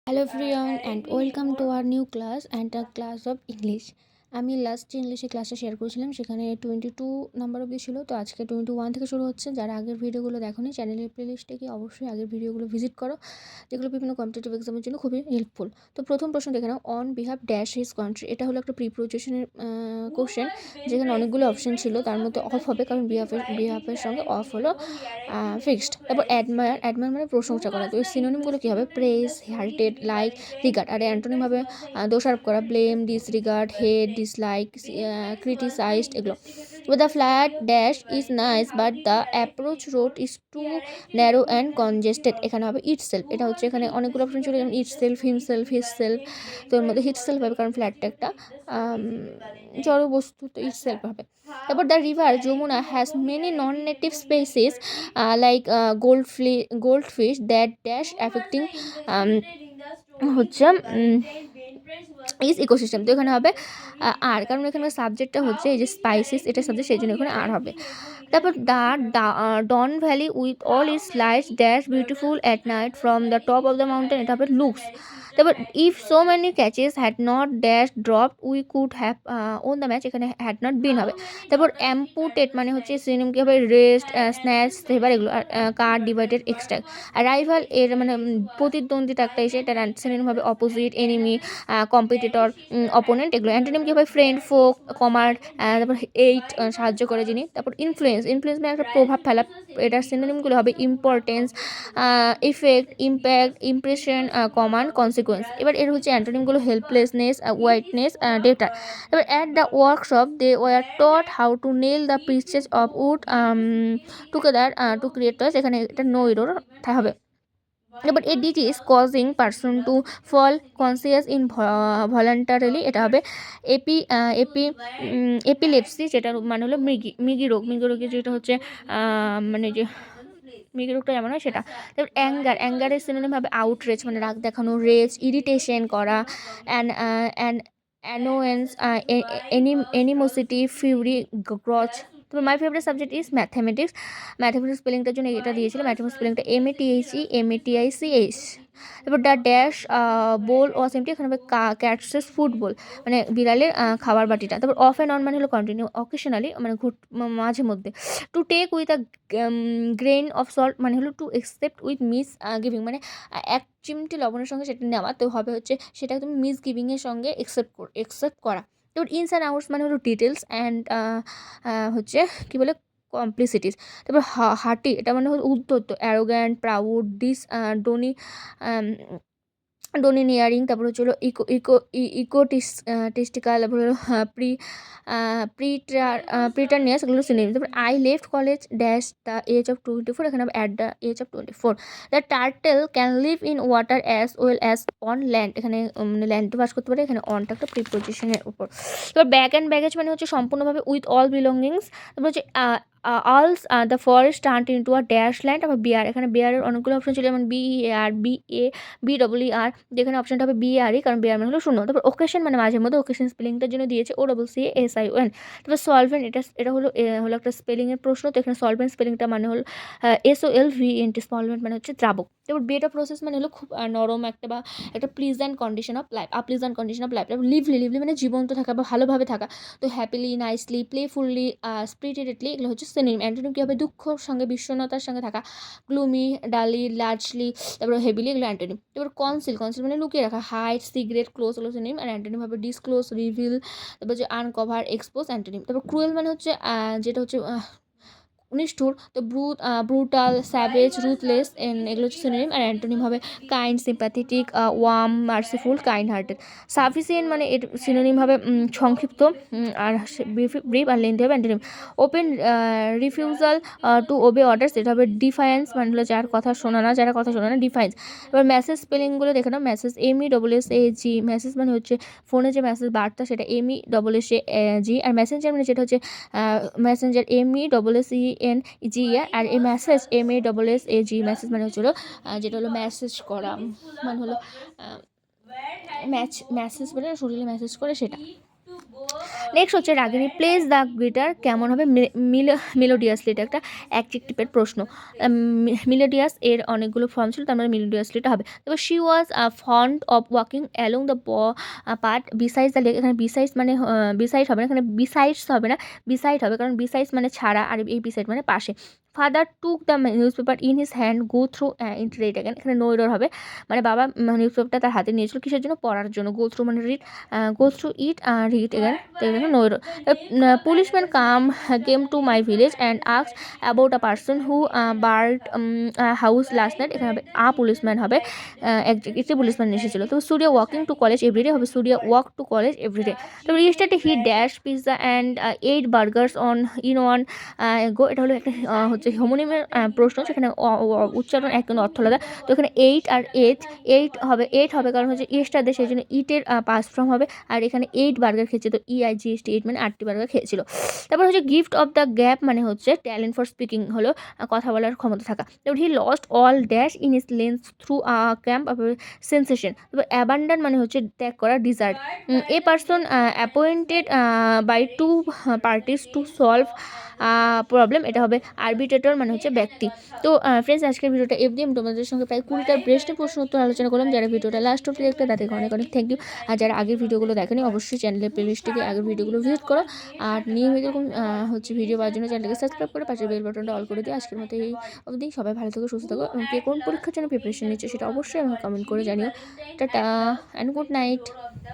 Hello everyone and welcome to our new class and a class of English. আমি last ইংলিশে ক্লাসে share করেছিলাম, সেখানে 22 নাম্বার অবধি ছিল। তো আজকে 21 থেকে শুরু হচ্ছে। যারা আগের ভিডিওগুলো দেখোনি, চ্যানেলের প্লেলিস্টে গিয়ে অবশ্যই আগের ভিডিওগুলো ভিজিট করো, যেগুলো বিভিন্ন কম্পিটিটিভ এক্সামের জন্য খুবই হেল্পফুল। তো প্রথম প্রশ্ন দেখে নাও, on behalf dash his country. এটা হলো একটা প্রিপোজিশনের কোশ্চেন, যেখানে অনেকগুলো অপশন ছিল, তার মধ্যে অফ হবে, কারণ বিহাফের সঙ্গে অফ হলো ফিক্সড। তারপর অ্যাডমায়ার মানে প্রশংসা করা। তো এই সিনোনিমগুলো কী হবে? Praise, hearted, like, regard. আর অ্যান্টোনিম হবে দোষারোপ করা, blame, disregard, hate, dislike, criticised, এগুলো। With the flat dash is nice but the approach road is too narrow and congested, এখানে হবে itself। এটা হচ্ছে, এখানে অনেকগুলো অপশন ছিল, যেমন itself, himself, hisself। তো এর মধ্যে hitself হবে, কারণ ফ্ল্যাটটা একটা জড় বস্তু, তো itself হবে। তারপর the river Yamuna has many non native species like goldfish that dash affecting হচ্ছে ইজ ইকোসিস্টেম। তো এখানে হবে আর, কারণ এখানে সাবজেক্টটা হচ্ছে এই যে স্পাইসিস, এটা সাবজেক্ট, সেই জন্য এখানে আর হবে। তারপর don valley with all its lights dash beautiful at night from the top of the mountain, এটা হবে লুকস। তারপর if so many catches had not dash drop we could have won the match, এখানে had not been হবে। তারপর অ্যাম্পুটেড মানে হচ্ছে synonym কি হবে? রেস্ট, স্ন্যাচ, সেভার, এগুলো। আর কার, ডিভাইডেড, এক্সট্রাক্ট। আর রাইভাল এর মানে প্রতিদ্বন্দ্বিতা একটা এসে, এটা সিনোনিম হবে অপোজিট, এনিমি, কম্পিটিটর, অপোনেন্ট, এগুলো। অ্যান্টোনিম কি হবে? Friend, folk, comrade. তারপর এইট, সাহায্য করে যিনি। তারপর ইনফ্লুয়েন্স মানে একটা প্রভাব ফেলা, এটার সিনোনিমগুলো হবে importance, effect, impact, impression, command, consequence. এবার এর হচ্ছে অ্যান্টোনিমগুলো হেল্পলেসনেস, ওয়াইটনেস, ডেটা। এবার at the workshop they were taught how to nail the pieces of wood together to create toys, এখানে এটা নো এরর হবে। এবার a disease causing person to fall conscious in voluntarily, এটা হবে AP AP epilepsy, যেটা মানে হলো মৃগী রোগ, যেটা হচ্ছে মানে যে মৃগী রোগটা যেমন হয় সেটা। তারপর অ্যাঙ্গারের সিনোনিম হবে আউটরেজ, মানে রাগ দেখানো, রেজ, ইরিটেশন করা, অ্যানোয়েন্স, এনিমোসিটি, ফিউরি, গ্রচ। তবে my favourite subject is mathematics স্পেলিংটার জন্য এটা দিয়েছিল, ম্যাথমেটিক্স স্পেলিংটা METHEMATICH। তারপর the dash bowl was empty, এখানে হবে ক্যাটসেস ফুটবল, মানে বিড়ালের খাবার বাটিটা। তারপর অফ অ্যান্ড অন মানে হলো কন্টিনিউ, অকেশনালি মানে মাঝে মধ্যে। To take with a grain of salt মানে হলো to accept with misgiving, মানে এক চিমটি লবণের সঙ্গে সেটা নেওয়া, তো হবে হচ্ছে সেটা তুমি মিস গিভিংয়ের সঙ্গে একসেপ্ট করা। তো ইনস অ্যান্ড আউটস মানে হলো ডিটেলস অ্যান্ড হচ্ছে কী বলে, কমপ্লিসিটিস। তারপর হার্টি, এটা মানে হলো উদ্ধত, অ্যারোগ্যান্ট, প্রাউড, ডোনিনিয়ারিং। তারপর হচ্ছে হলো টেস্টিক্যাল। তারপর হলো প্রিটারনিয়াস, এগুলো সিনোনিম। তারপর I left college dash the age of 24, এখানে হবে at the age of 24। The turtle can live in water as well as on land, এখানে মানে ল্যান্ডে বাস করতে পারে, এখানে অনটা একটা প্রিপোজিশনের উপর। তারপর ব্যাগ অ্যান্ড ব্যাগেজ মানে হচ্ছে সম্পূর্ণভাবে উইথ অল বিলঙ্গিংস। তারপর হচ্ছে অলস the forest turn into a dash land. আবার বিয়ার, এখানে বিয়ারের অনেকগুলো অপশন ছিল, যেমন BEAR, যেখানে অপশনটা হবে BRE, কারণ বিয়ার মানে হলো শূন্য। তারপর ওকেশন মানে মাঝে মধ্যে, ওকেশন স্পেলিংটার জন্য দিয়েছে OCCASION। তারপর সলভেন্ট, এটা হলো একটা স্পেলিংয়ের প্রশ্ন। তো এখানে সলভেন্ট স্পেলিংটা মানে হলো SOLVENT, সলভেন্ট মানে হচ্ছে দ্রাবক। তারপর বেটা প্রসেস মানে হলো খুব নরম একটা বা একটা প্লিজেন্ট কন্ডিশন অফ লাইফ, তারপর লিভলি মানে জীবন্ত থাকা বা ভালোভাবে থাকা। তো হ্যাপিলি, নাইসলি, প্লেফুললি, স্পিরিটেডলি, এগুলো হচ্ছে সিনোনিম। অ্যান্টোনিম কী হবে? দুঃখর সঙ্গে, বিষণ্ণতার সঙ্গে থাকা, গ্লুমি, ডালি, লার্জলি, তারপর হেভিলি, এগুলো অ্যান্টোনিম। তারপর কনসিল মানে লুকিয়ে রাখা, হাইড, সিক্রেট, ক্লোজ, এগুলো সিনোনিম। আর অ্যান্টোনিম হবে ডিসক্লোজ, রিভিল, তারপর হচ্ছে আনকভার, এক্সপোজ, অ্যান্টোনিম। তারপর ক্রুয়েল মানে হচ্ছে যেটা হচ্ছে নিষ্ঠুর। তো ব্রুটাল, স্যাভেজ, রুথলেস, এগুলো হচ্ছে সিনোনিম। আর অ্যান্টোনিম হবে kind, sympathetic, warm, merciful, kind hearted. Sufficient মানে এর সিনোনিম হবে সংক্ষিপ্ত, আর ব্রিফ আর লেন্থি হবে antonym. Open refusal to obey orders, এটা হবে ডিফায়েন্স, মানে হলো যারা কথা শোনা না, ডিফায়েন্স। এবার মেসেজ স্পেলিংগুলো দেখে নাও। মেসেজ MESSAG, মেসেজ মানে হচ্ছে ফোনে যে মেসেজ বার্তা, সেটা MESSAG। আর মেসেঞ্জার মানে যেটা হচ্ছে মেসেঞ্জার MESSENGER। আর এই মেসেজ MASSAG, মেসেজ মানে হচ্ছিল যেটা হলো মেসেজ করা, মানে হলো মেসেজ মানে শরীরে মেসেজ করে সেটা। নেক্সট হচ্ছে রাগিনী প্লেস দ্য গিটার কেমন হবে মেলোডিয়াসলি, এটা একটা অ্যাডজেক্টিভের প্রশ্ন। মেলোডিয়াস এর অনেকগুলো ফর্ম ছিল, তার মানে মেলোডিয়াসলিটা হবে। তারপর she was fond of walking along the part besides the lake, এখানে বিসাইডস মানে বিসাইড হবে না, এখানে বিসাইডস হবে না, বিসাইড হবে, কারণ বিসাইডস মানে ছাড়া আর এই বিসাইড মানে পাশে। Father took the news paper in his hand go through it red again, এখানে নো এরর হবে, মানে বাবা নিউজ পেপারটা তার হাতে নিয়েছিল কিসের জন্য, পড়ার জন্য। গো থ্রু মানে read, go through it read again, তো এখানে no error. Policeman came to my village and ask about a person who burned house last night, এখানে হবে পুলিশম্যান হবে, একটি পুলিশম্যান এসেছিলো। তো Surya walking to college everyday হবে Surya walk to college everyday. তো yesterday he dash pizza and 8 burgers on in one go, এটা হলো একটা হচ্ছে হোমোনিমের প্রশ্ন, সেখানে উচ্চারণ এক কিন্তু অর্থ আলাদা। তো এখানে 8 আর 8 হবে কারণ হচ্ছে ইয়েস্টারডে, সেই জন্য ইটের পাস ফর্ম হবে, আর এখানে 8 বার্গার খেয়েছে, তো EIGHT 8 মানে 8টি বার্গার খেয়েছিল। তারপর হচ্ছে গিফট অফ দ্য গ্যাপ মানে হচ্ছে ট্যালেন্ট ফর স্পিকিং, হলো কথা বলার ক্ষমতা থাকা। তারপর he lost all dash in is lens through camp sensation. তারপর অ্যাবান্ডান মানে হচ্ছে ত্যাগ করা, desert. A person appointed by two parties to solve problem, এটা হবে আরবিট্রেটর মানে হচ্ছে ব্যক্তি। তো ফ্রেন্ডস, আজকের ভিডিওটা FDM তোমাদের সঙ্গে প্রায় 20টা বেস্ট প্রশ্ন উত্তর আলোচনা করলাম। যারা ভিডিওটা লাস্ট অব্দি দেখতে তাদেরকে অনেক অনেক থ্যাংক ইউ। আর যারা আগের ভিডিওগুলো দেখেনি অবশ্যই চ্যানেলের প্লেলিস্টে আগের ভিডিওগুলো ভিজিট করো, আর নিয়মিত এরকম হচ্ছে ভিডিও পাওয়ার জন্য চ্যানেলকে সাবস্ক্রাইব করে পাশের বেল বাটনটা অল করে দিও। আজকের মতো এই অবধি, সবাই ভালো থেকো, সুস্থ থাকো, এবং কে কোন পরীক্ষার জন্য প্রিপারেশন নিচ্ছে সেটা অবশ্যই আমাকে কমেন্ট করে জানিও। Tata and good night.